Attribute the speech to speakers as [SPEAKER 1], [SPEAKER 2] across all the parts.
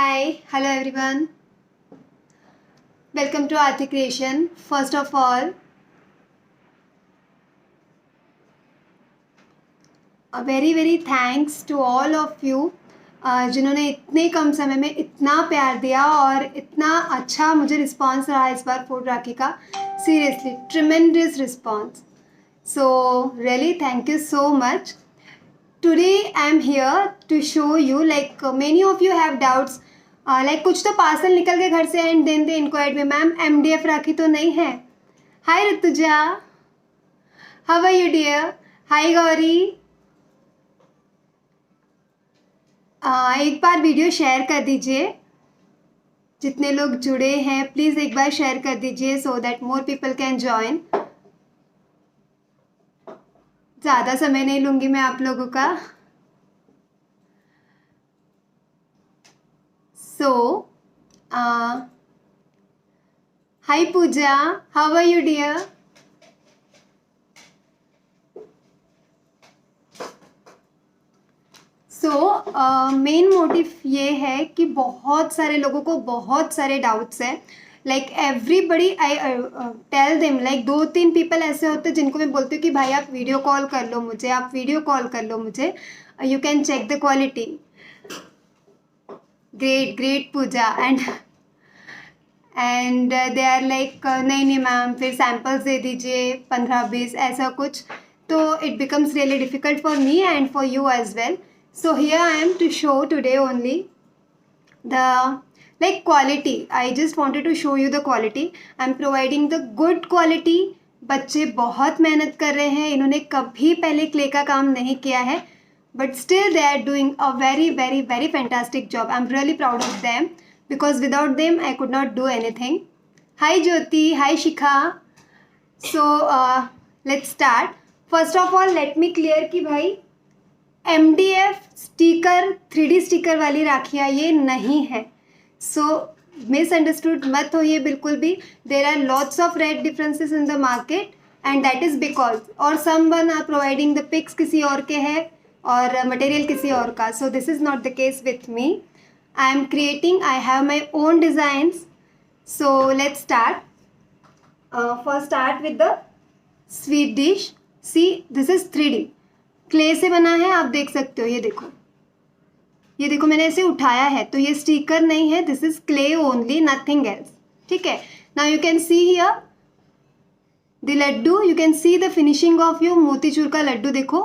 [SPEAKER 1] Hi, hello everyone. Welcome to Aarti Creation. First of all, a very thanks to all of you जिन्होंने इतने कम समय में इतना प्यार दिया और इतना अच्छा मुझे रिस्पांस रहा इस बार फूड राखी का. Seriously tremendous response. So really thank you so much. Today I am here to show you like many of you have doubts like कुछ तो पार्सल निकल के घर से एंड देन दे इंक्वायर्ड में मैम MDF राखी तो नहीं है. Hi Rutuja, how are you dear? Hi Gauri. एक बार वीडियो शेयर कर दीजिए. जितने लोग जुड़े हैं प्लीज़ एक बार शेयर कर दीजिए so that more people can join. ज़्यादा समय नहीं लूँगी मैं आप लोगों का. So, hi Pooja, how are you dear? Main motive ये है कि बहुत सारे लोगों को बहुत सारे डाउट्स हैं. Like everybody I tell them like 2-3 people ऐसे होते हैं जिनको मैं बोलती हूँ कि भाई आप वीडियो कॉल कर लो मुझे, आप वीडियो कॉल कर लो मुझे, you can check the quality. Great Pooja. And they are like नहीं मैम फिर सैम्पल्स दे दीजिए 15-20 ऐसा कुछ. तो it becomes really difficult for me and for you as well. So here I am to show today only the like quality. I just wanted to show you the quality. I am providing the good quality. बच्चे बहुत मेहनत कर रहे हैं. इन्होंने कभी पहले clay का काम नहीं किया है but still they are doing a very fantastic job. I am really proud of them because without them I could not do anything. Hi Jyoti, hi Shikha. So let's start. First of all let me clear कि भाई MDF sticker 3D sticker वाली राखियाँ ये नहीं है. सो misunderstood मत होइए बिल्कुल भी. There are lots of rate differences in the market and that is because और someone are providing the pics किसी और के है और मटेरियल किसी और का. So this is not the case with me. I am creating, I have my own designs. So let's start. First start with the sweet dish. See this is 3D clay से बना है. आप देख सकते हो ये देखो मैंने ऐसे उठाया है तो ये स्टिकर नहीं है. This is clay only, nothing else. ठीक है. Now you can see here the laddoo. You can see the finishing of your motichoor का लड्डू. देखो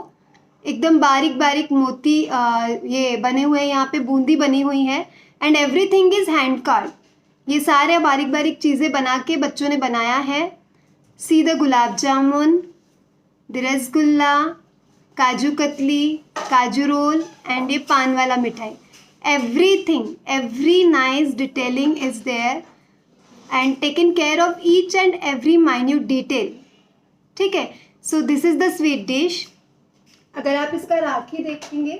[SPEAKER 1] एकदम बारीक मोती ये बने हुए हैं. यहाँ पे बूंदी बनी हुई है and everything is hand card. ये सारे बारीक चीज़ें बना के बच्चों ने बनाया है. See the gulab jamun, the rasgulla, kaju katli, kaju roll and ये पान वाला मिठाई. Everything, every nice detailing is there and taken care of each and every minute detail. ठीक है. So this is the sweet dish. अगर आप इसका राखी देखेंगे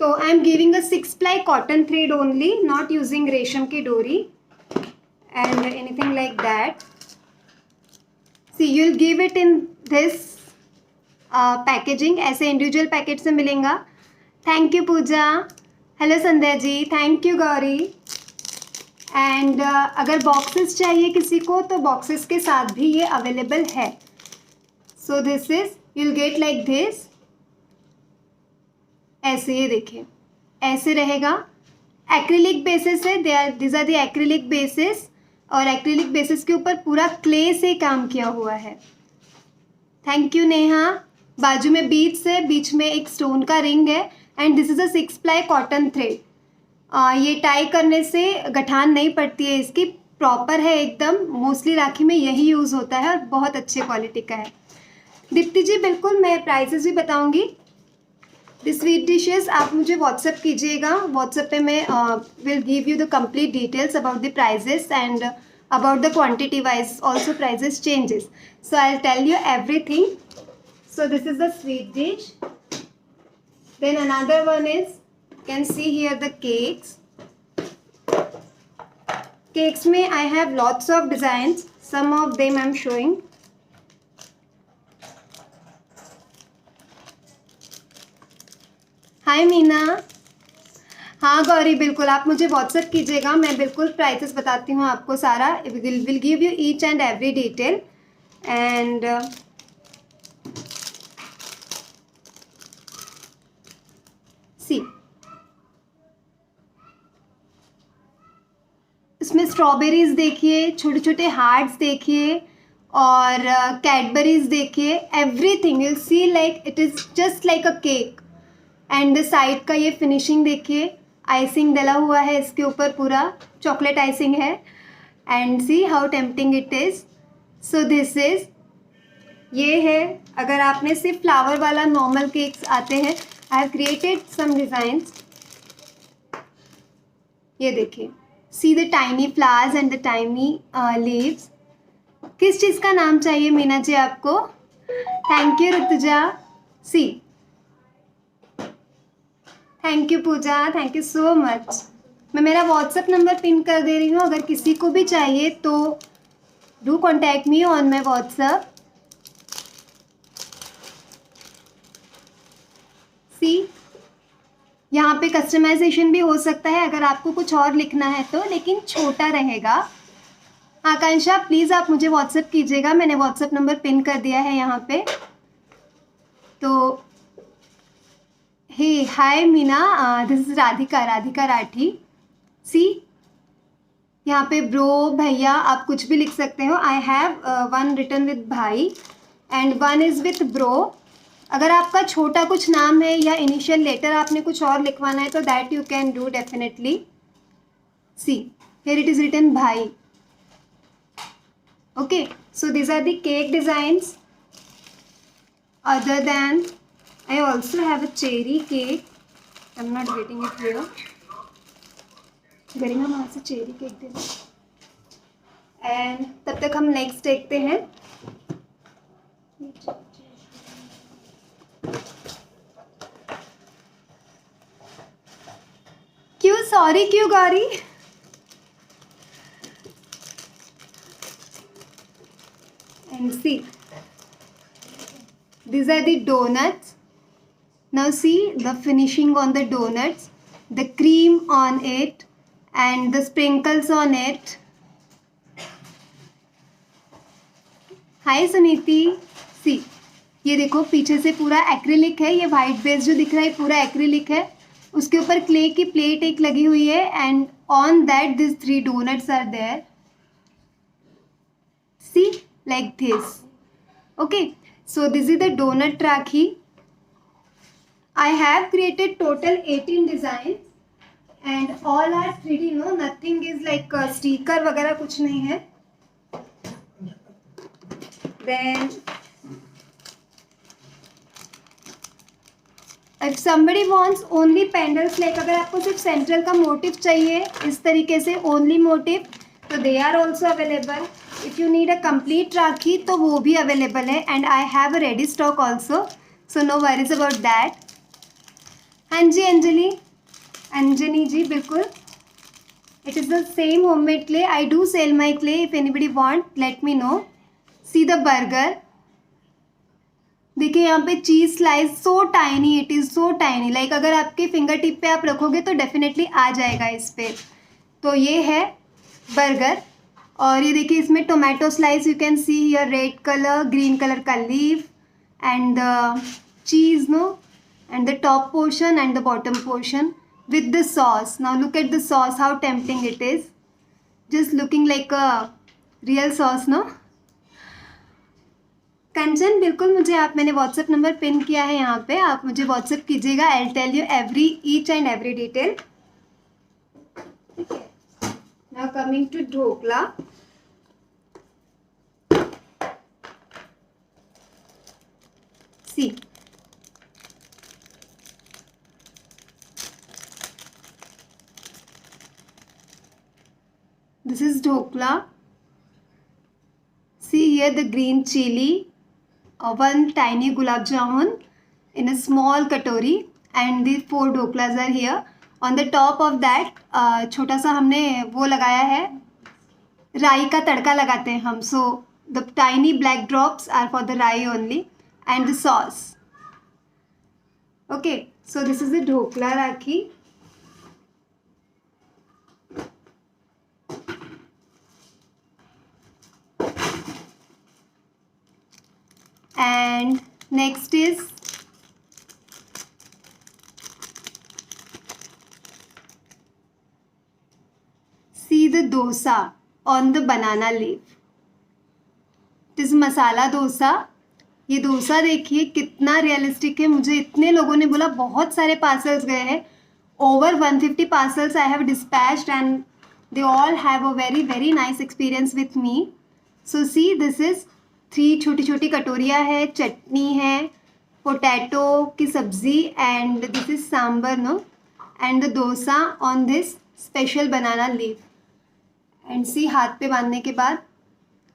[SPEAKER 1] तो I am giving a 6 ply cotton thread only, not using रेशम की डोरी and anything like that. See you will give it in this packaging. ऐसे इंडिविजुअल पैकेट से मिलेगा. Thank you Pooja. Hello Sandhya ji. Thank you Gauri. And अगर बॉक्सेस चाहिए किसी को तो बॉक्सेस के साथ भी ये अवेलेबल है. So this is you will get like this. ऐसे ये देखिए ऐसे रहेगा. एक्रिलिक बेसिस है. This are the acrylic bases और एक्रिलिक बेसिस के ऊपर पूरा क्ले से काम किया हुआ है. Thank you Neha. बाजू में बीड्स है, बीच में एक स्टोन का रिंग है and this is a 6 ply cotton thread. ये टाई करने से गठान नहीं पड़ती है इसकी. प्रॉपर है एकदम. मोस्टली राखी में यही यूज़ होता है और बहुत अच्छे क्वालिटी का है. दीप्ति जी बिल्कुल मैं प्राइसेस भी बताऊंगी. द स्वीट डिशेस आप मुझे व्हाट्सएप कीजिएगा. व्हाट्सएप पे मैं will give you the complete details about the prices and about the quantity wise also prices changes. So I'll tell you everything. So this is the sweet dish. Then another one is, you can see here the cakes. Cakes mein I have lots of designs. Some of them I'm showing. Hi Meena. हाँ गौरी, बिल्कुल आप मुझे WhatsApp कीजिएगा, मैं बिल्कुल prices बताती हूँ आपको सारा, will give you each and every detail. And see, इसमें स्ट्रॉबेरीज देखिए, छोटे छोटे हार्ट्स देखिए, और कैडबरीज देखिए, everything you see like it is just like a cake. And the side का ये फिनिशिंग देखिए, आइसिंग डला हुआ है इसके ऊपर, पूरा चॉकलेट आइसिंग है। And see how tempting it is. So this is, ये है। अगर आपने सिर्फ फ्लावर वाला नॉर्मल केक्स आते हैं, I have created some designs. ये देखिए, see the tiny flowers and the tiny leaves. किस चीज़ का नाम चाहिए मीना जी आपको? Thank you Rutuja. See, thank you Pooja, thank you so much. मैं मेरा व्हाट्सएप नंबर पिन कर दे रही हूँ, अगर किसी को भी चाहिए तो do contact me on my WhatsApp. See, यहाँ पे कस्टमाइजेशन भी हो सकता है अगर आपको कुछ और लिखना है तो, लेकिन छोटा रहेगा। आकांक्षा प्लीज़ आप मुझे व्हाट्सएप कीजिएगा, मैंने व्हाट्सएप नंबर पिन कर दिया है यहाँ पे। तो हे हाय मीना, दिस इज़ राधिका, राधिका राठी। सी, यहाँ पे ब्रो, भैया, आप कुछ भी लिख सकते हो। I have one written with भाई and one is with bro. अगर आपका छोटा कुछ नाम है या इनिशियल लेटर आपने कुछ और लिखवाना है तो that you can do definitely. See, here it is written भाई। Okay, so these are the cake designs. Other than, I also have a cherry cake. I'm not getting it here. गरिमा वहाँ से cherry cake दे दो। And तब तक हम next देखते हैं। क्यों सॉरी, क्यों Gauri? And see, these are the donuts. Now see the finishing on the donuts, the cream on it and the sprinkles on it. हाय सुनीति। सी, ये देखो पीछे से पूरा एक्रिलिक है, ये वाइट बेस जो दिख रहा है पूरा एक्रिलिक है, उसके ऊपर क्ले की प्लेट एक लगी हुई है and on that this 3 donuts are there. See, like this. Okay, so this is the donut rakhi. I have created total 18 designs and all are 3D. No, nothing is like sticker वगैरह कुछ नहीं है। Then if somebody wants only pendants, like अगर आपको सिर्फ central का motive चाहिए इस तरीके से ओनली मोटिव, तो they are also available. If you need a complete rakhi तो वो भी अवेलेबल है and I have a ready stock also, so no worries about that. हाँ जी अंजलि, अंजनी जी, बिल्कुल it is the same homemade clay. I do sell my clay, if anybody want let me know. See the burger, देखिए यहाँ पे cheese slice so tiny, it is so tiny, like अगर आपके finger tip पे आप रखोगे तो definitely आ जाएगा इस पर। तो ये है बर्गर, और ये देखिए इसमें tomato slice you can see here, red colour, green colour का leaf and the cheese no, and the top portion and the bottom portion with the sauce. Now look at the sauce, how tempting it is, just looking like a real sauce, no? कंचन बिल्कुल मुझे आप, मैंने WhatsApp number pin किया है यहाँ पे, आप मुझे व्हाट्सएप कीजिएगा, I will tell you every each and every detail. Now coming to dhokla. See, this is dhokla. See here the green chili, one tiny gulab jamun in a small katori, and these 4 dhoklas are here. On the top of that छोटा सा हमने वो लगाया है, राई का तड़का लगाते हैं हम, so the tiny black drops are for the rai only and the sauce. Okay, so this is the dhokla rakhi. and next is see the dosa on the banana leaf. It is masala dosa. ये डोसा देखिए कितना realistic है. मुझे इतने लोगों ने बोला, बहुत सारे पार्सल्स गए हैं. Over 150 parcels I have dispatched and they all have a very very nice experience with me. So C this is 3 छोटी छोटी कटोरियाँ है, चटनी है, पोटैटो की सब्ज़ी and this is sambar no, and the dosa on this special banana leaf. And see हाथ पे बांधने के बाद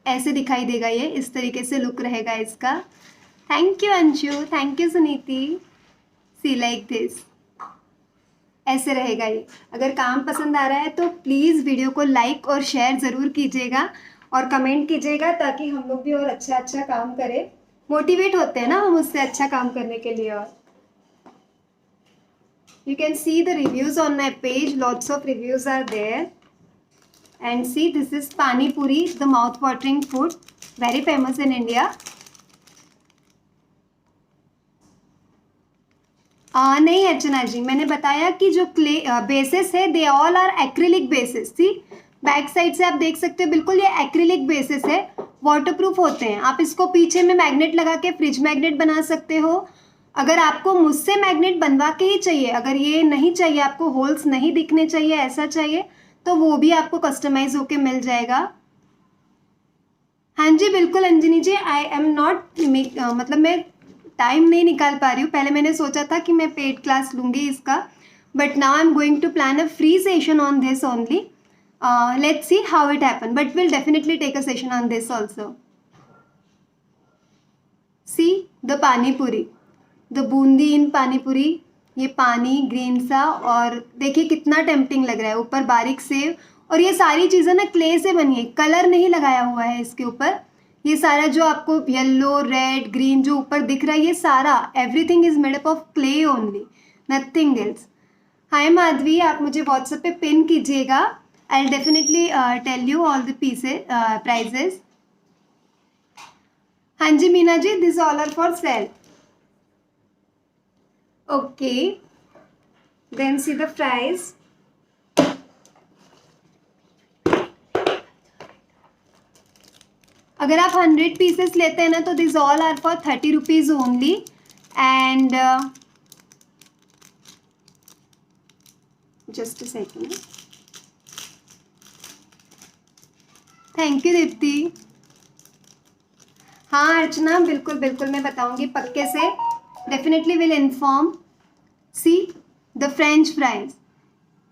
[SPEAKER 1] ऐसे दिखाई देगा. ये इस तरीके से लुक रहेगा इसका. Thank you Anshu, thank you Suniti. See like this, ऐसे रहेगा ये. अगर काम पसंद आ रहा है तो प्लीज़ वीडियो को लाइक और शेयर ज़रूर कीजिएगा और कमेंट कीजिएगा, ताकि हम लोग भी और अच्छा अच्छा काम करें. मोटिवेट होते हैं ना हम उससे अच्छा काम करने के लिए. और you can see the reviews on my page, lots of reviews are there. And see, this is pani puri, the mouth watering food, very famous in India. नहीं अर्चना जी, मैंने बताया कि जो क्ले बेसिस है they all are acrylic bases. See back side से आप देख सकते हो, बिल्कुल ये एक्रिलिक बेसिस है, वाटरप्रूफ होते हैं. आप इसको पीछे में मैग्नेट लगा के फ्रिज मैग्नेट बना सकते हो. अगर आपको मुझसे मैग्नेट बनवा के ही चाहिए, अगर ये नहीं चाहिए, आपको होल्स नहीं दिखने चाहिए, ऐसा चाहिए, तो वो भी आपको कस्टमाइज होके मिल जाएगा. हाँ जी बिल्कुल अंजनी जी, आई एम नॉट मतलब मैं टाइम नहीं निकाल पा रही हूँ. पहले मैंने सोचा था कि मैं पेड क्लास लूँगी इसका, but now I am going to plan a free session on this only. Let's see how it happen, but will definitely take a session on this also. See the pani puri, the Bundi इन पानी पूरी. ये पानी green सा, और देखिए कितना tempting लग रहा है. ऊपर बारीक सेव, और ये सारी चीज़ें ना क्ले से बनी है, कलर नहीं लगाया हुआ है इसके ऊपर. ये सारा जो आपको येलो रेड ग्रीन जो ऊपर दिख रहा है, ये सारा everything is made up of clay only, nothing else. Hi Madhavi, आप मुझे व्हाट्सएप पे पिन कीजिएगा. I will definitely tell you all the prices. हाँ जी Meena ji, this all are for sale. Okay, then see the fries. अगर आप 100 पीसेस लेते हैं ना, तो this all are for 30 rupees only. And just a second. Thank you Deepti. हाँ अर्चना, बिल्कुल बिल्कुल मैं बताऊंगी पक्के से. Definitely will inform. See the French fries.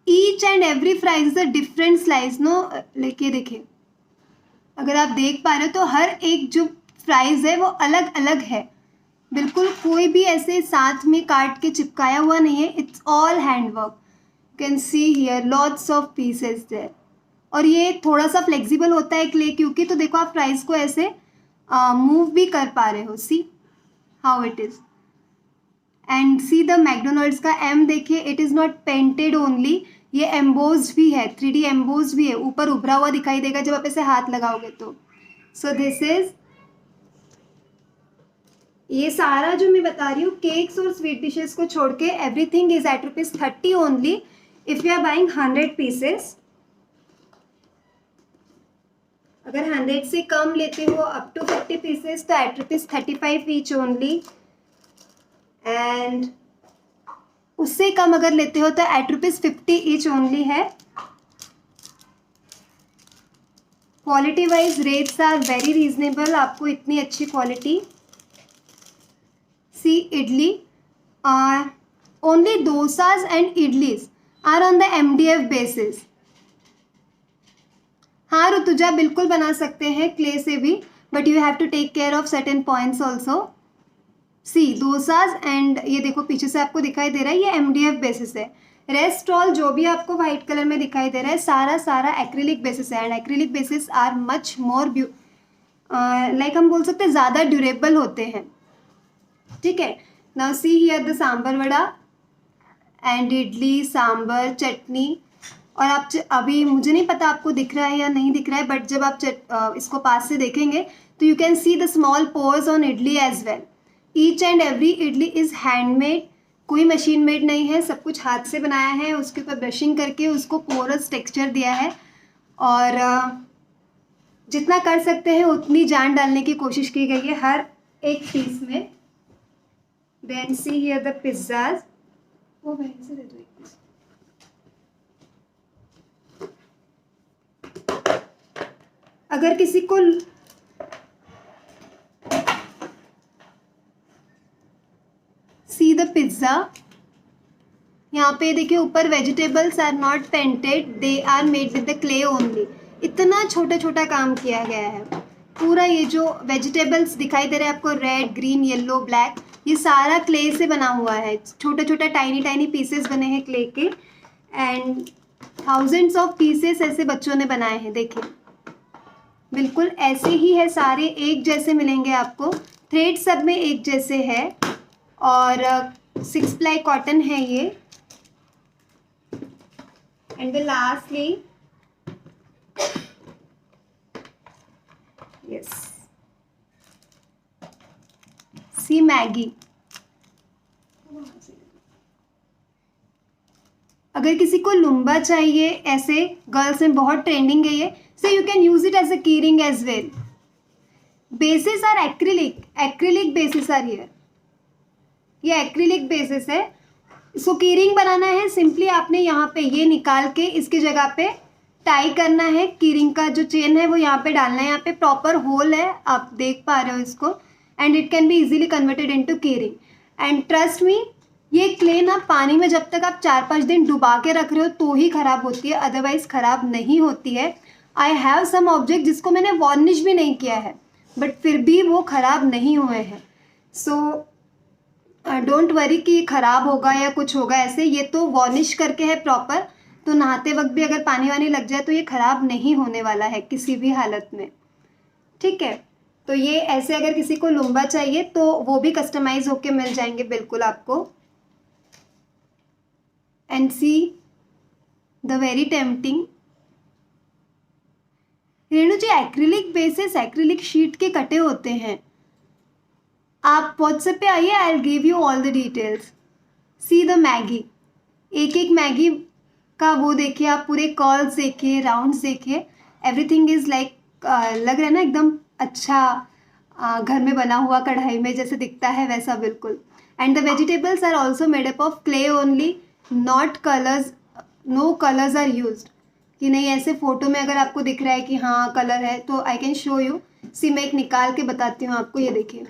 [SPEAKER 1] Each and every fries is a different slice. No, लेके देखिए, अगर आप देख पा रहे हो तो हर एक जो फ्राइज है वो अलग अलग है. बिल्कुल कोई भी ऐसे साथ में काट के चिपकाया हुआ नहीं है. It's all handwork. You can see here lots of pieces there. और ये थोड़ा सा फ्लेक्सिबल होता है क्ले क्योंकि, तो देखो आप फ्राइज को ऐसे मूव भी कर पा रहे हो. सी how it is. And see the McDonald's का एम देखिए, it is not painted only, ये एम्बोज्ड भी है, 3D एम्बोज्ड भी है. ऊपर उभरा हुआ दिखाई देगा जब आप ऐसे हाथ लगाओगे तो. सो दिस इज, ये सारा जो मैं बता रही हूँ केक्स और स्वीट डिशेस को छोड़ के everything is at ₹30 only if you are buying 100 pieces. अगर 100 से कम लेते हो अप टू 50 पीसेस तो एट ₹35 ईच ओनली. एंड उससे कम अगर लेते हो तो एट ₹50 ईच ओनली है. Quality wise rates are very reasonable. आपको इतनी अच्छी quality. See idli, only dosas and idlis are on the MDF bases. हाँ ऋतुजा, बिल्कुल बना सकते हैं क्ले से भी, but you have to take care of certain points also. See dosas and ये देखो पीछे से आपको दिखाई दे रहा है, ये MDF बेसिस है. रेस्ट ऑल जो भी आपको व्हाइट कलर में दिखाई दे रहा है सारा सारा एक्रिलिक बेसिस है. And acrylic bases are much more like हम बोल सकते हैं ज़्यादा ड्यूरेबल होते हैं. ठीक है. Now see here the sambar vada and idli sambar chutney. और आप अभी मुझे नहीं पता आपको दिख रहा है या नहीं दिख रहा है, बट जब आप इसको पास से देखेंगे तो you can see the small pores on idli as well. Each and every idli is handmade, कोई मशीन मेड नहीं है, सब कुछ हाथ से बनाया है। उसके ऊपर ब्रशिंग करके उसको पोरस टेक्सचर दिया है और जितना कर सकते हैं उतनी जान डालने की कोशिश की गई है हर एक पीस में। Then see here the pizzas. वो बहन से दे दो एक पीस। अगर किसी को सी द पिज्ज़ा, यहाँ पे देखिए ऊपर vegetables are not painted, they are made with the clay only. इतना छोटा छोटा काम किया गया है। पूरा ये जो वेजिटेबल्स दिखाई दे रहे हैं आपको, रेड ग्रीन येलो ब्लैक, ये सारा क्ले से बना हुआ है। छोटा छोटा टाइनी टाइनी पीसेस बने हैं क्ले के एंड थाउजेंड्स ऑफ पीसेस ऐसे बच्चों ने बनाए हैं। देखिए बिल्कुल ऐसे ही है, सारे एक जैसे मिलेंगे आपको। थ्रेड सब में एक जैसे है और 6 प्लाई कॉटन है ये। And lastly, yes, see Maggi. अगर किसी को लुम्बा चाहिए, ऐसे गर्ल्स में बहुत ट्रेंडिंग है ये, so you can use it as a keyring as well. Bases are acrylic bases are here. ये एक्रिलिक बेसिस है। इसको कीरिंग बनाना है, सिंपली आपने यहाँ पे ये निकाल के इसकी जगह पे टाई करना है। कीरिंग का जो चेन है वो यहाँ पे डालना है। यहाँ पे प्रॉपर होल है, आप देख पा रहे हो इसको। And it can be easily converted into keyring. And trust me, ये क्ले ना पानी में जब तक आप 4-5 दिन डुबा के रख रहे हो तो ही ख़राब होती है, अदरवाइज़ ख़राब नहीं होती है। आई हैव सम ऑब्जेक्ट जिसको मैंने वार्निश भी नहीं किया है बट फिर भी वो ख़राब नहीं हुए हैं। सो डोंट वरी कि ख़राब होगा या कुछ होगा ऐसे। ये तो वार्निश करके है प्रॉपर, तो नहाते वक्त भी अगर पानी वानी लग जाए तो ये ख़राब नहीं होने वाला है किसी भी हालत में। ठीक है, तो ये ऐसे अगर किसी को लुम्बा चाहिए तो वो भी कस्टमाइज होके मिल जाएंगे बिल्कुल आपको। And see the very tempting. Renu ji, acrylic bases acrylic sheet के कटे होते हैं। आप व्हाट्सएप पे आइए, I will give you all the details. See the Maggi, एक एक मैगी का वो देखिए आप, पूरे कर्ल्स देखिए, राउंड्स देखिए, एवरीथिंग इज़ लाइक लग रहा है ना एकदम अच्छा घर में बना हुआ कढ़ाई में जैसे दिखता है वैसा बिल्कुल। And the vegetables are also made up of clay only, not colours, no colours are used. कि नहीं ऐसे फोटो में अगर आपको दिख रहा है कि हाँ कलर है तो आई कैन शो यू। सी मैं एक निकाल के बताती हूँ आपको, ये देखिए,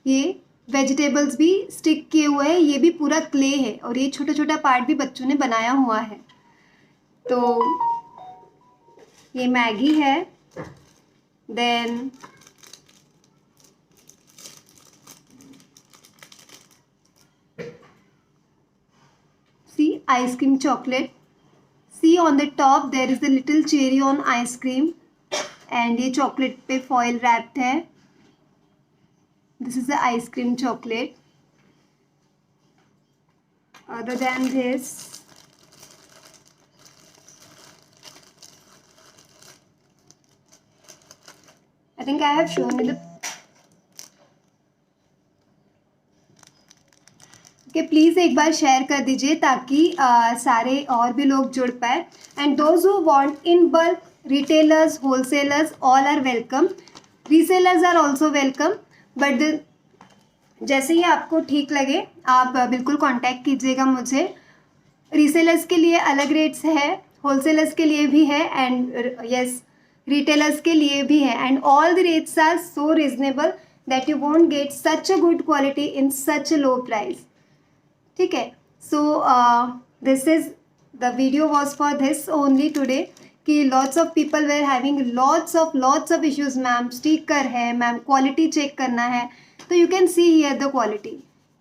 [SPEAKER 1] ये वेजिटेबल्स भी स्टिक किए हुए हैं, ये भी पूरा क्ले है और ये छोटा छोटा पार्ट भी बच्चों ने बनाया हुआ है। तो ये मैगी है। Then see ice cream chocolate. See on the top there is the little cherry on ice cream and ये चॉकलेट पे फॉइल रैप्ड है। This is the ice cream chocolate. Other than this, I think I have shown you the. Okay, please एक बार share कर दीजिए ताकि सारे और भी लोग जुड़ पाए। And those who want in bulk, retailers, wholesalers, all are welcome. Resellers are also welcome, but जैसे ही आपको ठीक लगे आप बिल्कुल कांटेक्ट कीजिएगा मुझे। रीसेलर्स के लिए अलग रेट्स है, होलसेलर्स के लिए भी है एंड यस रिटेलर्स के लिए भी है। And all the rates are so reasonable that you won't get such a good quality in such a low price. ठीक है, so this is the video was for this only today कि lots of people were having lots of issues. Ma'am sticker है, ma'am quality check करना है, तो you can see here the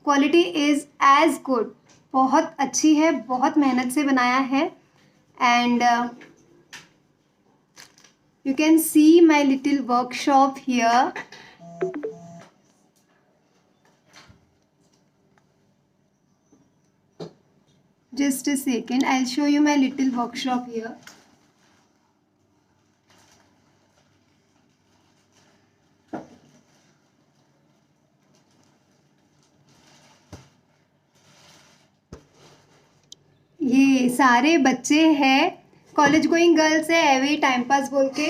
[SPEAKER 1] quality is as good. बहुत अच्छी है, बहुत मेहनत से बनाया है। And you can C my little workshop here. Just a second, I'll show you my little workshop here. सारे बच्चे हैं, कॉलेज गोइंग गर्ल्स है, एवे टाइम पास बोल के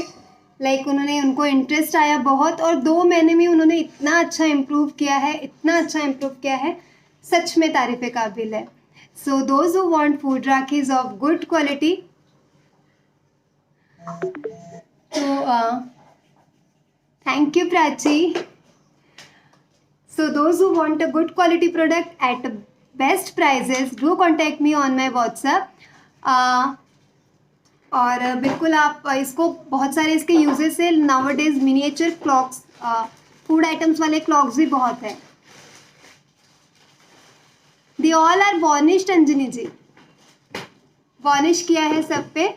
[SPEAKER 1] लाइक उन्होंने उनको इंटरेस्ट आया बहुत, और 2 महीने में उन्होंने इतना अच्छा इम्प्रूव किया है, इतना अच्छा इम्प्रूव किया है, सच में तारीफ़ काबिल है. So those who want food rakhis of good quality, तो thank you Prachi. So those who want a good quality product at best prices, do contact me on my WhatsApp. और बिल्कुल आप इसको, बहुत सारे इसके यूजेस है. Nowadays miniature clocks, food items वाले क्लॉक्स भी बहुत है. They all are varnished. Anjani ji varnish किया है सब पे.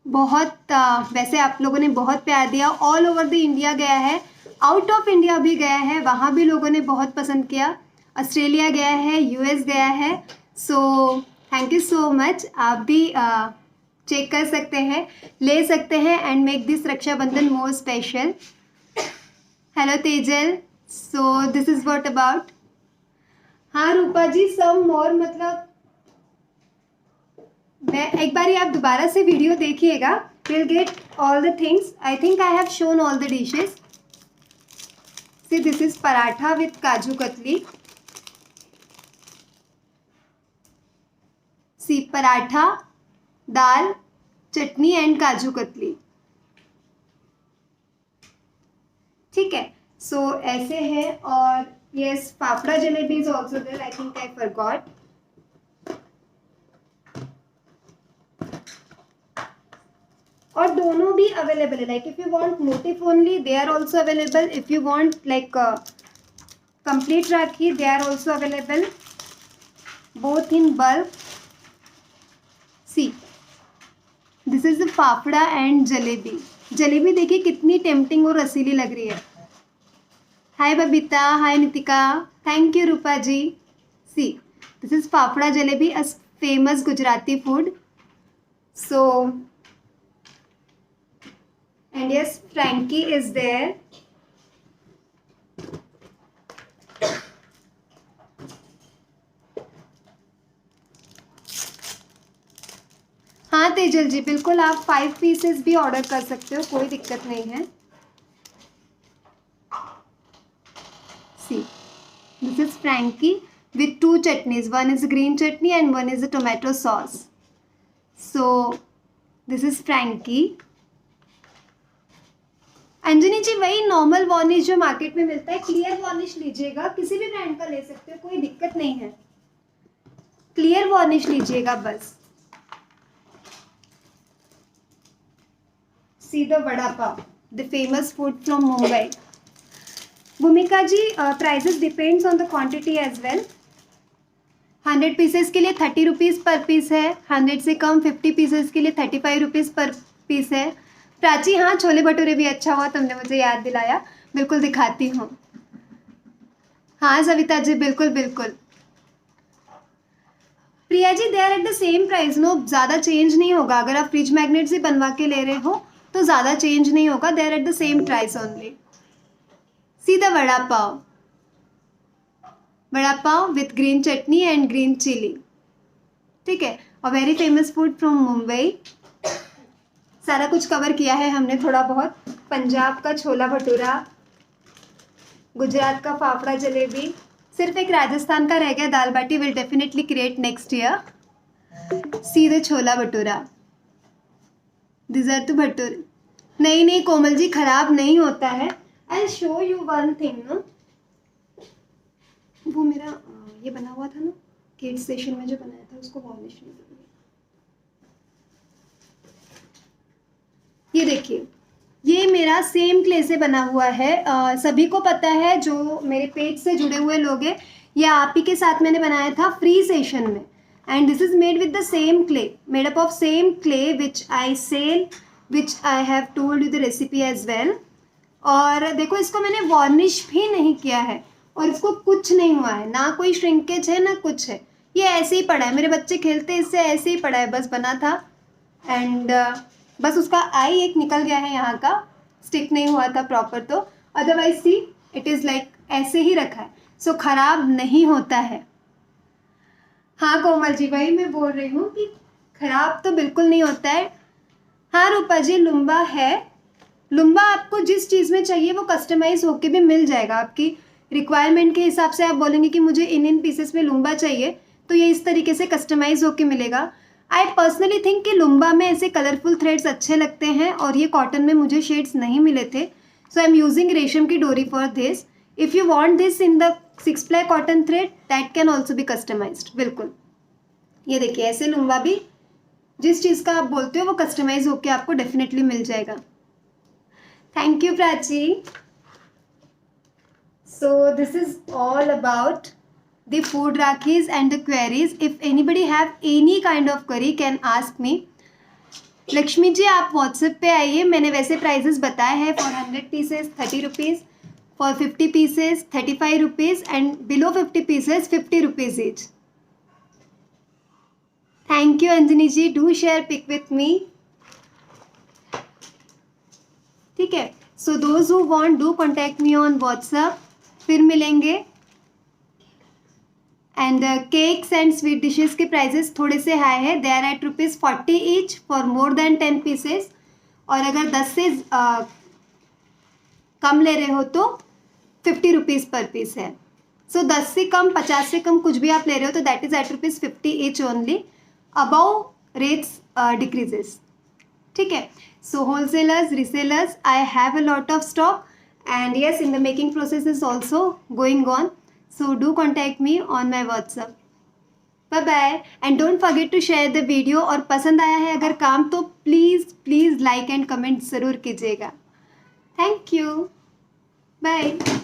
[SPEAKER 1] बहुत वैसे आप लोगों ने बहुत प्यार दिया. ऑल ओवर द इंडिया गया है, आउट ऑफ इंडिया भी गया है, वहाँ भी लोगों ने बहुत पसंद किया. ऑस्ट्रेलिया गया है, यूएस गया है. So thank you so much. आप भी चेक कर सकते हैं, ले सकते हैं and make this Rakshabandhan more special. Hello Tejal. So this is what about. हाँ रूपा जी, सम मोर, मतलब मैं एक बार आप दोबारा से वीडियो देखिएगा, will get all the things. I think I have shown all the dishes. See this is paratha with kaju katli. See paratha, dal, chutney and kaju katli. ठीक है. सो ऐसे है. और yes, fafda jalebi is also there. I think I forgot. और दोनों भी अवेलेबल है. Like if you want motif only, they are also available. If you want like complete rakhi, they are also available, both in bulk. See this is the fafda and jalebi. Jalebi देखिए कितनी tempting और रसीली लग रही है. Hi Babita, hi Nitika, thank you Rupa ji. See this is fafda jalebi, a famous Gujarati food. So and yes, Frankie is there. हाँ तेजल जी, बिल्कुल आप 5 पीसेस भी ऑर्डर कर सकते हो, कोई दिक्कत नहीं है. See this is frankie with 2 chutneys. One is a green chutney and one is a tomato sauce. So this is Frankie. Anjani ji, वही नॉर्मल वार्निश जो मार्केट में मिलता है, क्लियर वार्निश लीजिएगा. किसी भी ब्रांड का ले सकते हो, कोई दिक्कत नहीं है. क्लियर वार्निश लीजिएगा बस. See the vada pav, the famous food from Mumbai. Bhumika ji, prices depends on the quantity as well. 100 pieces के लिए 30 रुपीज़ पर पीस है. 100 से कम 50 पीसेस के लिए 35 रुपीज़ पर पीस है. प्राची, हाँ छोले भटूरे भी अच्छा हुआ तुमने मुझे याद दिलाया, बिल्कुल दिखाती हूँ. हाँ सविता जी, बिल्कुल बिल्कुल. Priya ji, they are at the same price. No, ज़्यादा चेंज नहीं होगा. अगर आप फ्रिज मैग्नेट से बनवा के ले रहे हो तो ज़्यादा चेंज नहीं होगा. They are at the same price only. See the vada pav. Vada pav with green chutney and green chilli. ठीक है. और very famous food from Mumbai. सारा कुछ कवर किया है हमने थोड़ा बहुत. पंजाब का छोला भटूरा, गुजरात का फाफड़ा जलेबी, सिर्फ एक राजस्थान का रह गया, dal baati. Will definitely create next year. See the chhola bhatura. This are the bhature. नहीं नहीं कोमल जी, खराब नहीं होता है. I show you one thing ना, वो मेरा ये बना हुआ था ना किड सेशन में, जो बनाया था उसको वार्निश नहीं करूँगी. ये देखिए, ये मेरा सेम क्ले से बना हुआ है. सभी को पता है जो मेरे पेज से जुड़े हुए लोग हैं, ये आप ही के साथ मैंने बनाया था फ्री सेशन में. And this is made with the same clay, made up of same clay which I sell, which I have told you the recipe as well. और देखो, इसको मैंने वार्निश भी नहीं किया है और इसको कुछ नहीं हुआ है, ना कोई श्रिंकेज है ना कुछ है. ये ऐसे ही पड़ा है, मेरे बच्चे खेलते इससे, ऐसे ही पड़ा है, बस बना था. एंड बस उसका आई एक निकल गया है यहाँ का, स्टिक नहीं हुआ था प्रॉपर. तो otherwise see it is like ऐसे ही रखा है. सो खराब नहीं होता है. हाँ कोमल जी, भाई मैं बोल रही हूँ कि खराब तो बिल्कुल नहीं होता है। हाँ रूपा जी, लुम्बा है। लुम्बा आपको जिस चीज़ में चाहिए वो कस्टमाइज होके भी मिल जाएगा। आपकी रिक्वायरमेंट के हिसाब से आप बोलेंगे कि मुझे इन पीसेस में लुम्बा चाहिए, तो ये इस तरीके से कस्टमाइज होके मिलेगा। आई पर्सनली थिंक कि लुम्बा में ऐसे कलरफुल थ्रेड्स अच्छे लगते हैं, और ये कॉटन में मुझे शेड्स नहीं मिले थे, सो आई एम यूजिंग रेशम की डोरी for this. If you want this in the 6 ply cotton thread, that can also be customised. बिल्कुल, ये देखिए ऐसे लुम्बा भी जिस चीज़ का आप बोलते हो वो कस्टमाइज होके आपको डेफिनेटली मिल जाएगा। Thank you Prachi. So this is all about the food rakis and the queries. If anybody have any kind of query can ask me. Lakshmi ji आप व्हाट्सएप पे आइए, मैंने वैसे प्राइजेस बताए हैं। For 100 pieces 30 rupees, for 50 pieces 35 rupees, and below 50 pieces 50 rupees each. Thank you Anjani ji, do share pic with me. ठीक है, so those who want do contact me on WhatsApp. फिर मिलेंगे। And cakes and sweet dishes के prices थोड़े से high है, they are at ₹40 each for more than 10 pieces. और अगर 10 से कम ले रहे हो तो 50 रुपीज़ पर पीस है। सो 10 से कम, 50 से कम कुछ भी आप ले रहे हो तो that is at ₹50 each only. About rates decreases. ठीक है, so wholesalers, resellers, I have a lot of stock, and yes, in the making process is also going on, so do contact me on my WhatsApp. Bye bye, and don't forget to share the video। और पसंद आया है अगर काम तो please like and comment ज़रूर कीजिएगा। Thank you, bye.